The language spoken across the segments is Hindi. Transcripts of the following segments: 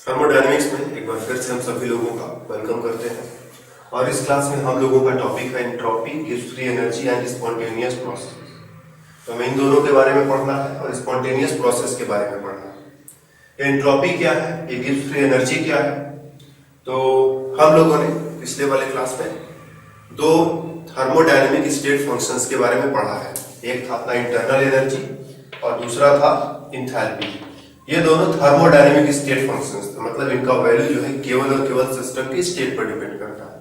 थर्मोडायनेमिक्स में एक बार फिर से हम सभी लोगों का वेलकम करते हैं और इस क्लास में हम लोगों का टॉपिक है entropy gives free energy and spontaneous process. तो हमें इन दोनों के बारे में पढ़ना है और स्पॉन्टेनियस प्रोसेस के बारे में पढ़ना है। एंट्रोपी क्या है, ये गिव्स फ्री एनर्जी क्या है। तो हम लोगों ने पिछले वाले क्लास में दो थर्मोडायनेमिक स्टेट फंक्शंस के बारे में पढ़ा है। एक था अपना इंटरनल एनर्जी और दूसरा था इंथैल्पी। ये दोनों थर्मोडायनेमिक स्टेट फंक्शंस थे, मतलब इनका वैल्यू जो है केवल और केवल सिस्टम की स्टेट पर डिपेंड करता है।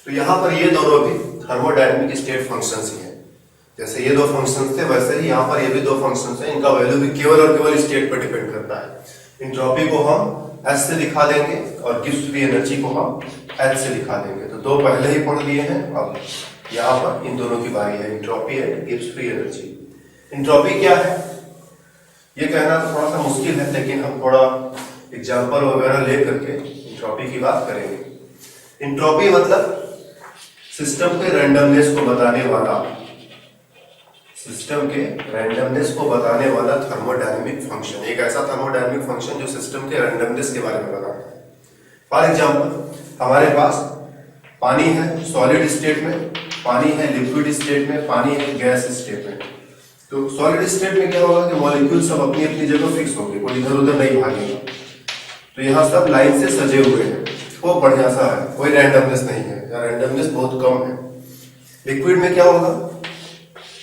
तो यहाँ पर ये दोनों भी थर्मोडायनेमिक स्टेट फंक्शंस ही हैं। जैसे ये दो फंक्शंस थे वैसे ही यहाँ पर ये भी दो फंक्शंस हैं, इनका वैल्यू भी केवल और केवल स्टेट पर डिपेंड करता है। एंट्रोपी को हम S से दिखा देंगे और गिव्स फ्री एनर्जी को हम H से दिखा देंगे। तो दो पहले ही पढ़ लिए हैं, अब यहाँ पर इन दोनों की बारी है, entropy and gives free energy. Entropy क्या है ये कहना तो थोड़ा सा मुश्किल है, लेकिन हम थोड़ा एग्जाम्पल वगैरह लेकर के एंट्रोपी की बात करेंगे। एंट्रोपी मतलब सिस्टम के रैंडमनेस को बताने वाला, सिस्टम के रैंडमनेस को बताने वाला थर्मोडायनेमिक फंक्शन, एक ऐसा थर्मोडायनेमिक फंक्शन जो सिस्टम के रैंडमनेस के बारे में बताता है। फॉर एग्जाम्पल हमारे पास पानी है सॉलिड स्टेट में, पानी है लिक्विड स्टेट में, पानी है गैस स्टेट में। तो सॉलिड स्टेट में क्या होगा कि मॉलिक्यूल सब अपनी अपनी जगह फिक्स होंगे, कोई इधर उधर नहीं भागेगा। तो यहाँ सब लाइन से सजे हुए हैं, वो बढ़िया सा है, कोई रैंडमनेस नहीं है या रैंडमनेस बहुत कम है। लिक्विड में क्या होगा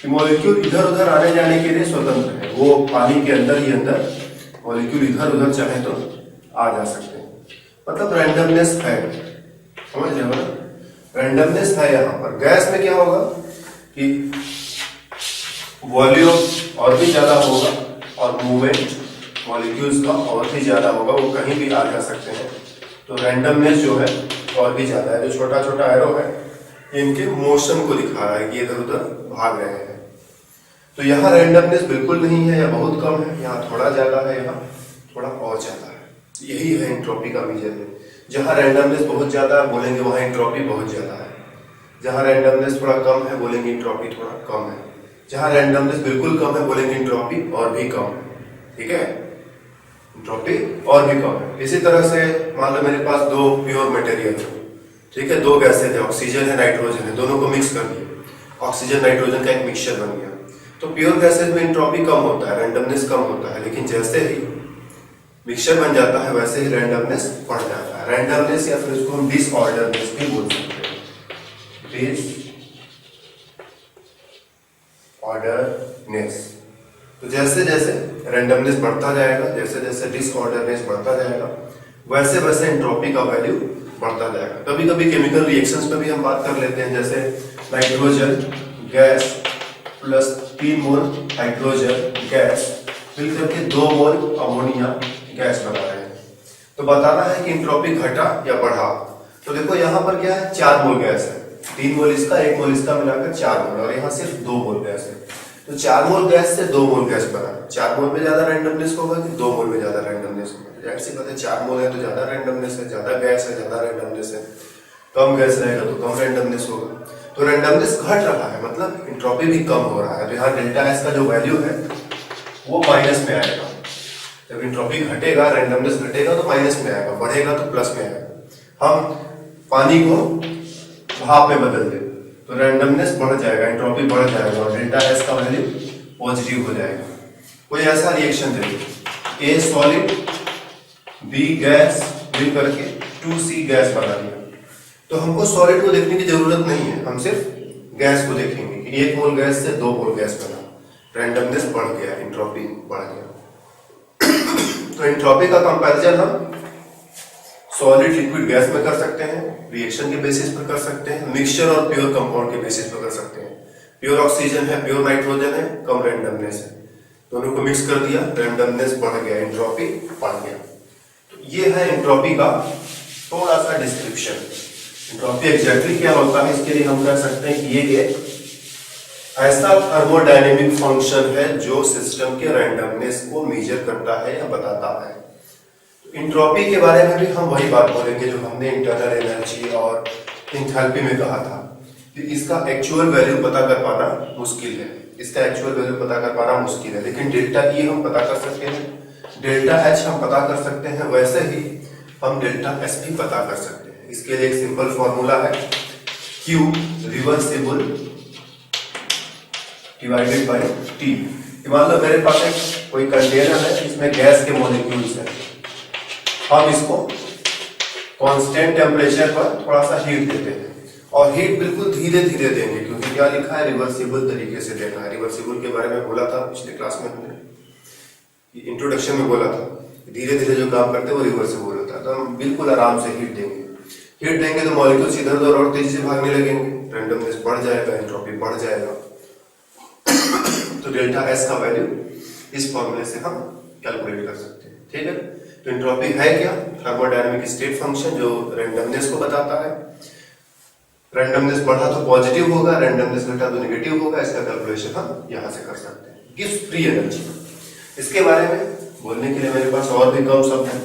कि मॉलिक्यूल इधर उधर आने जाने के लिए स्वतंत्र है, वो पानी के अंदर ही अंदर मॉलिक्यूल इधर उधर चाहे तो आ जा सकते हैं, मतलब रैंडमनेस है, समझ रहे हो ना, रैंडमनेस है। यहाँ पर गैस में क्या होगा कि वॉल्यूम और भी ज्यादा होगा और मूवमेंट मॉलिक्यूल्स का और भी ज्यादा होगा, वो कहीं भी आ जा सकते हैं। तो रैंडमनेस जो है और भी ज्यादा है। जो छोटा छोटा एरो है इनके मोशन को दिखा रहा है कि इधर उधर भाग रहे हैं। तो यहाँ रैंडमनेस बिल्कुल नहीं है या बहुत कम है, यहाँ थोड़ा ज्यादा है, यहाँ थोड़ा और ज्यादा है। यही है एंट्रोपी का मेजरमेंट। जहाँ रैंडमनेस बहुत ज्यादा है बोलेंगे वहाँ एंट्रोपी बहुत ज्यादा है, जहाँ रैंडमनेस थोड़ा कम है बोलेंगे एंट्रोपी थोड़ा कम है, जहां रैंडमनेस बिल्कुल कम है बोलेंगे एंट्रोपी और भी कम है। ठीक है, एंट्रोपी और भी कम है। इसी तरह से मान लो मेरे पास दो प्योर मटेरियल है, ठीक है, दो गैसेज है, ऑक्सीजन है नाइट्रोजन है, दोनों को मिक्स कर दिया, ऑक्सीजन नाइट्रोजन का एक मिक्सचर बन गया। तो प्योर गैसेज में एंट्रोपी कम होता है, रैंडमनेस कम होता है, लेकिन जैसे ही मिक्सचर बन जाता है वैसे ही रैंडमनेस बढ़ जाता है। रैंडमनेस या फिर उसको हम डिसऑर्डरनेस भी बोल सकते हैं, ऑर्डरनेस। तो जैसे जैसे रैंडमनेस बढ़ता जाएगा, जैसे जैसे डिसऑर्डरनेस बढ़ता जाएगा, वैसे वैसे एंट्रोपी का वैल्यू बढ़ता जाएगा। कभी कभी केमिकल रिएक्शंस पे भी हम बात कर लेते हैं, जैसे नाइट्रोजन गैस प्लस 3 मोल हाइड्रोजन गैस मिलकर के 2 मोल अमोनिया गैस बना रहे हैं। तो बताना है कि एंट्रोपी घटा या बढ़ा। तो देखो यहाँ पर क्या है, 4 मोल गैस है, 3 मोल इसका 1 मोल इसका मिलाकर 4 मोल, और यहाँ सिर्फ 2 मोल गैस है। तो 4 मोल गैस से 2 मोल गैस बना। 4 मोल में ज्यादा रैंडमनेस होगा कि 2 मोल में ज्यादा रैंडमनेस होगा? जाहिर सी बात है 4 मोल है तो ज्यादा रैंडमनेस है, ज्यादा गैस है ज्यादा रैंडमनेस है, कम गैस रहेगा तो कम रैंडमनेस होगा। तो रैंडमनेस घट रहा है, मतलब एंट्रोपी भी कम हो रहा है। तो यहाँ डेल्टा एस का जो वैल्यू है वो माइनस में आएगा। जब एंट्रोपी घटेगा, रैंडमनेस घटेगा तो माइनस में आएगा, बढ़ेगा तो प्लस में आएगा। हम पानी को भाप में बदल दे तो रैंडमनेस बढ़ जाएगा, एंट्रोपी बढ़ जाएगा और डेल्टा एस का वैल्यू पॉजिटिव हो जाएगा। कोई ऐसा रिएक्शन देखिए, ए सॉलिड बी गैस मिल करके 2C गैस बना दिया। तो हमको सॉलिड को देखने की जरूरत नहीं है, हम सिर्फ गैस को देखेंगे कि 1 मोल गैस से 2 मोल गैस बना, रैंडमनेस बढ़ गया, एंट्रोपी बढ़ गया। तो एंट्रोपी का कंपैरिजन हम सॉलिड लिक्विड गैस में कर सकते हैं, रिएक्शन के बेसिस पर कर सकते हैं, मिक्सचर और प्योर कंपाउंड के बेसिस पर कर सकते हैं। प्योर ऑक्सीजन है, प्योर नाइट्रोजन है, कम रैंडमनेस है, दोनों को मिक्स कर दिया, रैंडमनेस बढ़ गया, एंट्रोपी बढ़ गया। तो ये है एंट्रोपी का थोड़ा सा डिस्क्रिप्शन। एंट्रोपी एग्जैक्टली क्या होता है, इसके लिए हम कह सकते हैं कि ये एक ऐसा थर्मोडायनेमिक फंक्शन है जो सिस्टम के रैंडमनेस को मेजर करता है या बताता है। एंट्रोपी के बारे में भी हम वही बात बोलेंगे जो हमने इंटरनल एनर्जी और एंथैल्पी में कहा था कि इसका एक्चुअल वैल्यू पता कर पाना मुश्किल है, इसका एक्चुअल वैल्यू पता कर पाना मुश्किल है, लेकिन डेल्टा ई हम पता कर सकते हैं, डेल्टा एच हम पता कर सकते हैं। वैसे ही हम डेल्टा एस भी पता कर सकते हैं। इसके लिए एक सिंपल फॉर्मूला है, Q reversible divided by T। मान लो मेरे पास एक कोई कंटेनर है, इसमें गैस के मॉलिक्यूल्स है, हम इसको कांस्टेंट टेम्परेचर पर थोड़ा सा हीट देते हैं, और हीट बिल्कुल धीरे धीरे देंगे, क्योंकि क्या लिखा है, रिवर्सिबल तरीके से देना है। रिवर्सिबल के बारे में बोला था पिछले क्लास में, हमने इंट्रोडक्शन में बोला था, धीरे धीरे जो काम करते हैं वो रिवर्सिबल होता है। तो हम बिल्कुल आराम से हीट देंगे, हीट देंगे तो मॉलिक्यूल्स इधर उधर और तेजी से भागने लगेंगे, रैंडमनेस बढ़ जाएगा, एंट्रोपी बढ़ जाएगा। तो डेल्टा एस का वैल्यू इस फॉर्मूले से हम कैलकुलेट कर सकते हैं, ठीक है। तो एंट्रोपी है क्या, थर्मोडायनामिक स्टेट फंक्शन जो रैंडमनेस को बताता है। रैंडमनेस बढ़ा तो पॉजिटिव होगा, रैंडमनेस घटा तो नेगेटिव होगा। इसका कैलकुलेशन हम यहां से कर सकते हैं। गिव्स फ्री एनर्जी, इसके बारे में बोलने के लिए मेरे पास और भी कम शब्द है।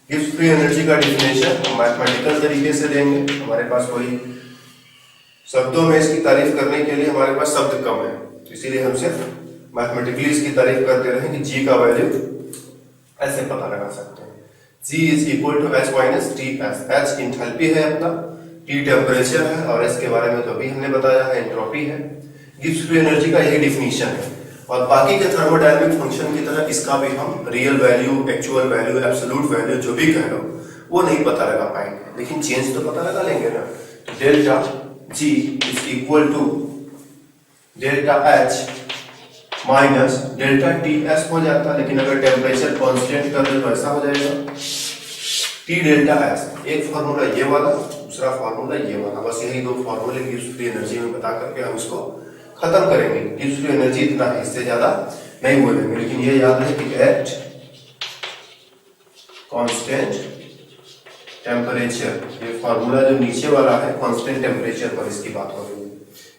गिव्स फ्री एनर्जी का डिफिनेशन हम मैथमेटिकल तरीके से देंगे। हमारे पास कोई शब्दों में इसकी तारीफ करने के लिए हमारे पास शब्द कम है, तो इसीलिए हम सिर्फ मैथमेटिकली इसकी तारीफ करते रहे कि जी का वैल्यू ऐसे पता लगा सकते हैं। G is equal to H minus T S. H enthalpy है अपना, T टेम्परेचर है, और S के बारे में तो अभी हमने बताया है, एंट्रोपी है। गिव्स फ्री एनर्जी का यही डिफिनेशन है, और बाकी के थर्मोडायनामिक फंक्शन की तरह इसका भी हम real value, actual value, absolute value जो भी कह लो वो नहीं पता लगा पाएंगे, लेकिन चेंज तो पता लगा लेंगे ना। तो delta G is equal to delta H minus delta T S हो जाता, लेकिन अगर टेम्परेचर कांस्टेंट कर दे तो ऐसा हो जाएगा टी डेल्टा एस। एक फार्मूला ये वाला, दूसरा फार्मूला ये वाला, बस यही दो फार्मूले गिव्स फ्री एनर्जी में बता करके हम इसको खत्म करेंगे। गिव्स फ्री एनर्जी इतना है, इससे ज्यादा नहीं बोलेंगे, लेकिन ये याद है कि एट कांस्टेंट टेम्परेचर, ये फार्मूला जो नीचे वाला है कांस्टेंट टेम्परेचर पर इसकी बात हो रही है,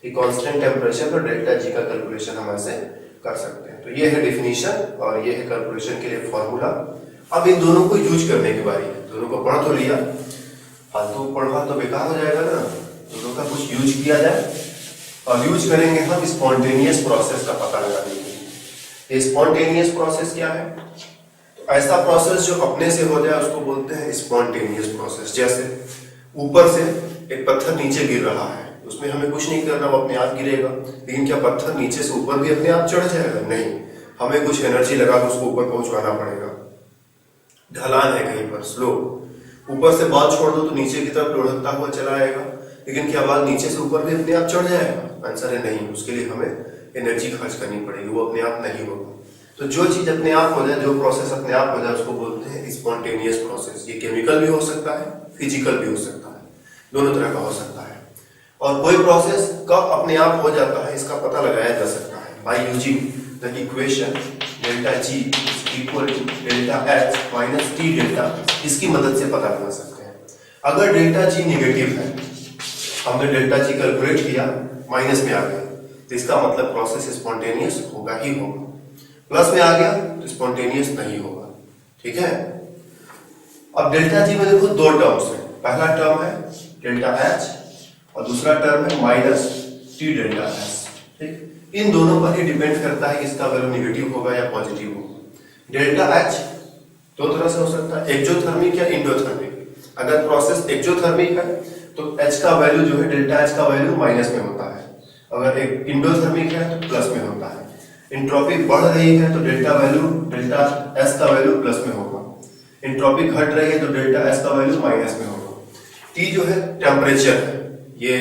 कि कांस्टेंट टेम्परेचर पर डेल्टा जी का कैलकुलेशन हम ऐसे कर सकते हैं। तो ये है डेफिनेशन और ये है कैलकुलेशन के लिए फॉर्मूला। अब इन दोनों को यूज करने की बारी है। दोनों को पढ़ तो लिया, फालतू पढ़ा तो बेकार हो जाएगा ना, दोनों का कुछ यूज किया जाए, और यूज करेंगे हम स्पॉन्टेनियस प्रोसेस का पता लगाने के लिए। स्पॉन्टेनियस प्रोसेस क्या है, तो ऐसा प्रोसेस जो अपने से हो जाए उसको बोलते हैं स्पॉन्टेनियस प्रोसेस। जैसे ऊपर से एक पत्थर नीचे गिर रहा है, उसमें हमें कुछ नहीं करना, वो अपने आप गिरेगा, लेकिन क्या पत्थर नीचे से ऊपर भी अपने आप चढ़ जाएगा? नहीं, हमें कुछ एनर्जी लगा के उसको ऊपर पहुंचाना पड़ेगा। ढलान है कहीं पर, स्लो, ऊपर से बाल छोड़ दो तो नीचे की तरफ लुढ़कता हुआ चला आएगा, लेकिन क्या बाल नीचे से ऊपर भी अपने आप चढ़ जाएगा? आंसर है नहीं, उसके लिए हमें एनर्जी खर्च करनी पड़ेगी, वो अपने आप नहीं होगा। तो जो चीज अपने आप हो जाए, जो प्रोसेस अपने आप हो जाए, उसको बोलते हैं स्पॉन्टेनियस प्रोसेस। ये केमिकल भी हो सकता है, फिजिकल भी हो सकता है, दोनों तरह का हो सकता है। और कोई प्रोसेस कब अपने आप हो जाता है इसका पता लगाया जा सकता है by using the equation delta G equal to delta H minus T delta. इसकी मदद से पता लगा सकते हैं। अगर डेल्टा जी नेगेटिव है, हमने डेल्टा जी कैलकुलेट किया, माइनस में आ गया, तो इसका मतलब प्रोसेस स्पॉन्टेनियस होगा ही होगा। प्लस में आ गया तो स्पॉन्टेनियस नहीं होगा, ठीक है। अब डेल्टा जी में देखो दो टर्म्स है, पहला टर्म है डेल्टा एच और दूसरा टर्म है माइनस टी डेल्टा एस, ठीक। इन दोनों पर ही डिपेंड करता है कि इसका वैल्यू नेगेटिव होगा या पॉजिटिव होगा। डेल्टा एच दो तरह से हो सकता है, एक्सोथर्मिक या इंडोथर्मिक। अगर प्रोसेस एक्सोथर्मिक है तो एच का वैल्यू जो है, डेल्टा एच का वैल्यू माइनस में होता है, अगर एक इंडोथर्मिक है तो प्लस में होता है। एंट्रोपी बढ़ रही है तो डेल्टा एस का वैल्यू प्लस में होगा, एंट्रोपी घट रही है तो डेल्टा एस का वैल्यू माइनस में होगा। टी जो है टेम्परेचर है, ये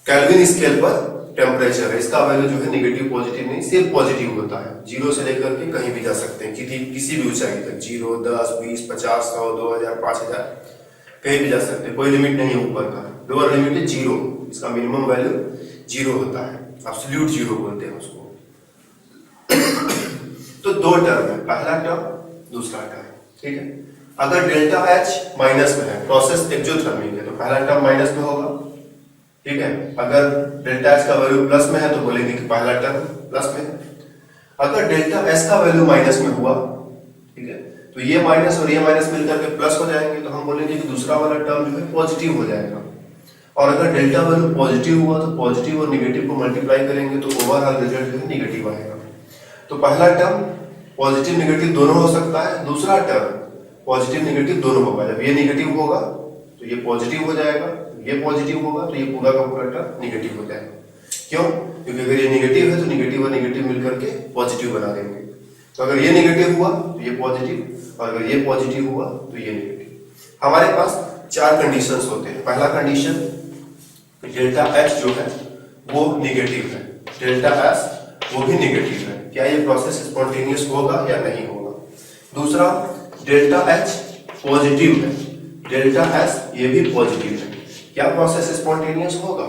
केल्विन स्केल पर टेम्परेचर है, इसका वैल्यू जो है नेगेटिव पॉजिटिव नहीं, सिर्फ पॉजिटिव होता है। जीरो से लेकर के कहीं भी जा सकते हैं, किसी भी ऊंचाई तक, 0, 10, 20, 50, 100, 2000, 5000, कहीं भी जा सकते हैं, कोई लिमिट नहीं है ऊपर का। लोअर लिमिट है 0, इसका मिनिमम वैल्यू 0 होता है, एब्सोल्यूट 0 बोलते हैं उसको। तो दो टर्म है, पहला टर्म दूसरा टर्म, ठीक है। अगर डेल्टा एच माइनस में है, प्रोसेस एक्सोथर्मिक है, तो पहला टर्म माइनस में होगा, ठीक है। अगर डेल्टा एच का वैल्यू प्लस में है तो बोलेंगे कि पहला टर्म प्लस में है। अगर डेल्टा एस का वैल्यू माइनस में हुआ, ठीक है, तो ये माइनस और ये माइनस मिलकर के प्लस हो जाएंगे, तो हम बोलेंगे कि दूसरा वाला टर्म जो है पॉजिटिव हो जाएगा। और अगर डेल्टा वैल्यू पॉजिटिव हुआ तो पॉजिटिव और निगेटिव को मल्टीप्लाई करेंगे तो ओवरऑल रिजल्ट जो है निगेटिव आएगा। तो पहला टर्म पॉजिटिव निगेटिव दोनों हो सकता है, दूसरा टर्म पॉजिटिव नेगेटिव दोनों होगा। जब ये नेगेटिव होगा तो ये पॉजिटिव हो जाएगा, ये पॉजिटिव होगा तो ये पूरा का पूरा टर्म नेगेटिव हो जाएगा। क्यों? क्योंकि अगर ये नेगेटिव है तो नेगेटिव और नेगेटिव मिलकर के पॉजिटिव बना देंगे। तो अगर ये नेगेटिव हुआ तो ये पॉजिटिव, और अगर ये पॉजिटिव हुआ तो ये नेगेटिव। हमारे पास 4 कंडीशंस होते हैं। पहला कंडीशन डेल्टा एच जो है वो नेगेटिव है, डेल्टा एस वो भी नेगेटिव है, क्या ये प्रोसेस स्पॉन्टेनियस होगा या नहीं होगा। दूसरा डेल्टा एच पॉजिटिव है, डेल्टा एस ये भी पॉजिटिव है, क्या प्रोसेस स्पॉन्टेनियस होगा।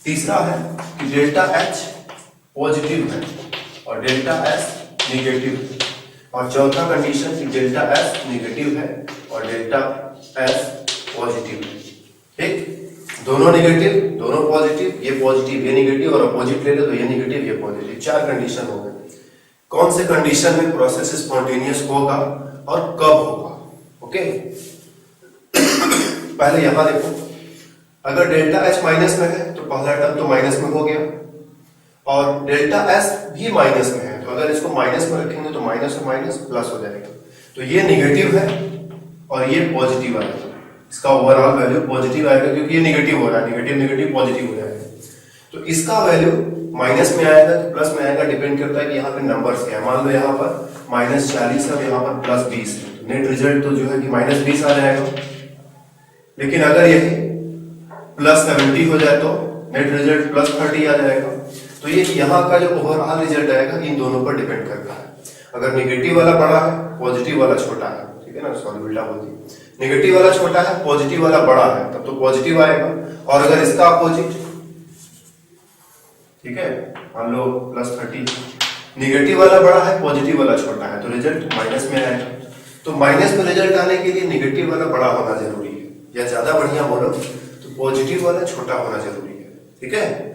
तीसरा है कि डेल्टा एच पॉजिटिव है और डेल्टा एस नेगेटिव है। और चौथा कंडीशन कि डेल्टा एस नेगेटिव है और डेल्टा एस पॉजिटिव है। ठीक, दोनों नेगेटिव दोनों पॉजिटिव, ये पॉजिटिव ये नेगेटिव, और अपोजिट ले लो तो ये नेगेटिव ये पॉजिटिव। 4 कंडीशन हो गए। कौन से कंडीशन में प्रोसेस स्पॉन्टेनियस होगा और कब होगा। ओके, पहले यहां देखो, अगर डेल्टा एच माइनस में है तो पहला टर्म तो माइनस में हो गया, और डेल्टा एस भी माइनस में है तो अगर इसको माइनस में रखेंगे तो माइनस और माइनस प्लस हो जाएगा। तो ये नेगेटिव है और ये पॉजिटिव आएगा, इसका ओवरऑल वैल्यू पॉजिटिव आएगा क्योंकि ये नेगेटिव हो रहा है, नेगेटिव नेगेटिव पॉजिटिव हो जाएगा। तो इसका वैल्यू माइनस में आएगा कि प्लस में आएगा, डिपेंड करता है कि यहाँ पे नंबर्स क्या है। मान लो यहाँ पर -40 है, यहाँ पर +20 है, नेट रिजल्ट तो जो है कि -20 आ जाएगा। लेकिन अगर यही +70 हो जाए तो नेट रिजल्ट +30 आ जाएगा। तो ये यहाँ का जो ओवरऑल रिजल्ट आएगा इन दोनों पर डिपेंड करता है। अगर नेगेटिव वाला बड़ा है, पॉजिटिव वाला छोटा है, ठीक है ना, सॉरी उल्टा बोलती है, नेगेटिव वाला छोटा है, पॉजिटिव वाला बड़ा है, तब तो पॉजिटिव आएगा। और अगर इसका अपोजिट, ठीक है, मान लो +30, नेगेटिव वाला बड़ा है, पॉजिटिव वाला छोटा है, तो रिजल्ट माइनस में आएगा। तो माइनस में रिजल्ट आने के लिए नेगेटिव वाला बड़ा होना जरूरी है, या ज्यादा बढ़िया बोलो तो पॉजिटिव वाला छोटा होना जरूरी है। ठीक है,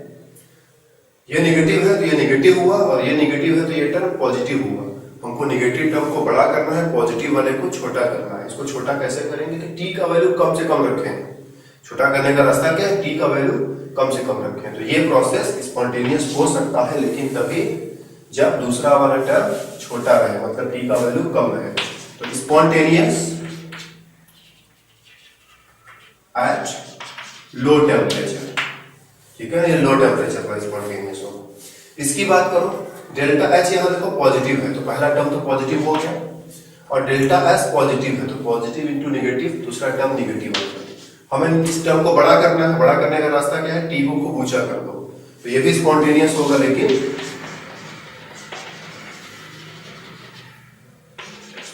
ये नेगेटिव है तो ये नेगेटिव हुआ, और ये नेगेटिव है तो ये टर्म पॉजिटिव हुआ। हमको नेगेटिव टर्म को बड़ा करना है, पॉजिटिव वाले को छोटा करना है। इसको छोटा कैसे करेंगे कि टी का वैल्यू कम से कम रखें। छोटा करने का रास्ता क्या है, टी का वैल्यू कम से कम रखें। तो ये प्रोसेस स्पॉन्टेनियस हो सकता है, लेकिन तभी जब दूसरा वाला टर्म छोटा रहे, मतलब टी का वैल्यू कम रहे। तो स्पॉन्टेनियस एट लो टेम्परेचर, ठीक है, ये लो टेम्परेचर पर स्पॉन्टेनियस होगा। इसकी बात करो, डेल्टा एच यहाँ देखो पॉजिटिव है तो पहला टर्म तो पॉजिटिव हो गया, और डेल्टा एस पॉजिटिव है तो पॉजिटिव इंटू नेगेटिव, दूसरा टर्म नेगेटिव हो गया। हमें इस टर्म को बड़ा करना है, बड़ा करने का रास्ता क्या है, टी को खूब ऊंचा कर दो, तो ये भी स्पॉन्टेनियस होगा, लेकिन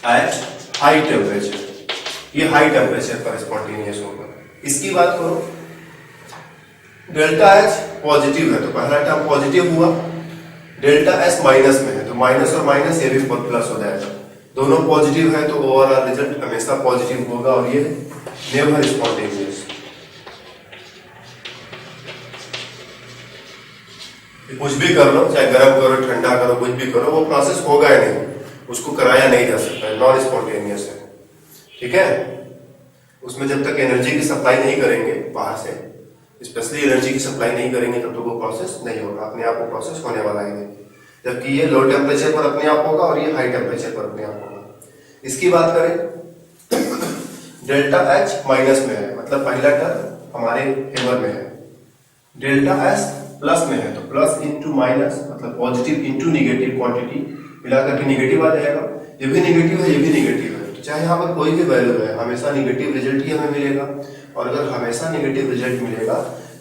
एट हाई टेम्परेचर, ये हाई टेम्परेचर पर स्पॉन्टेनियस होगा। इसकी बात करो, डेल्टा एच पॉजिटिव है तो पहला टर्म पॉजिटिव हुआ, डेल्टा एस माइनस में है तो माइनस और माइनस ये भी प्लस हो जाएगा, दोनों पॉजिटिव है तो ओवरऑल रिजल्ट हमेशा पॉजिटिव होगा, और ये नेवर स्पॉन्टेनियस। कुछ भी कर लो, चाहे गर्म करो ठंडा करो कुछ भी करो, वो प्रोसेस होगा ही नहीं, उसको कराया नहीं जा सकता है, नॉन स्पॉन्टेनियस है। ठीक है, उसमें जब तक एनर्जी की सप्लाई नहीं करेंगे बाहर से, स्पेशली एनर्जी की सप्लाई नहीं करेंगे, तब तो वो प्रोसेस नहीं होगा, अपने आप वो प्रोसेस होने वाला ही नहीं। जबकि ये लो टेम्परेचर पर अपने आप होगा और ये हाई टेम्परेचर पर अपने आप होगा। इसकी बात करें, डेल्टा एच माइनस में है मतलब पहला टर्म हमारे फेवर में है, डेल्टा एस प्लस में है तो प्लस इंटू माइनस मतलब पॉजिटिव इंटू नेगेटिव क्वांटिटी मिलाकर के नेगेटिव आ जाएगा। ये भी नेगेटिव है, ये भी नेगेटिव है, तो चाहे यहाँ पर कोई भी वैल्यू है हमेशा नेगेटिव रिजल्ट ही हमें मिलेगा, और अगर हमेशा नेगेटिव रिजल्ट मिलेगा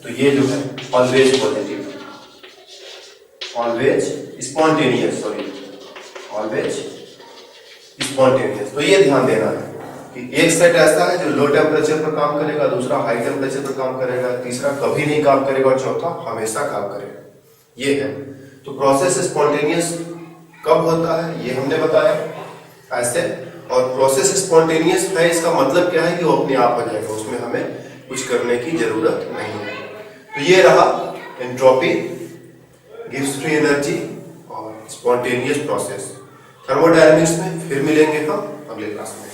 तो ये जो है always positive, always spontaneous, sorry always spontaneous. तो ये ध्यान देना है कि एक सेट ऐसा है जो लो टेम्परेचर पर काम करेगा, दूसरा हाई टेम्परेचर पर काम करेगा, तीसरा कभी नहीं काम करेगा, और चौथा हमेशा काम करेगा, ये है। तो प्रोसेस स्पॉन्टेनियस कब होता है ये हमने बताया ऐसे, और प्रोसेस स्पॉन्टेनियस है इसका मतलब क्या है कि वो अपने आप हो जाएगा, उसमें हमें कुछ करने की जरूरत नहीं है। तो ये रहा एंट्रोपी, गिव्स फ्री एनर्जी और स्पॉन्टेनियस प्रोसेस। थर्मोडायनामिक्स में फिर मिलेंगे हम अगले क्लास में।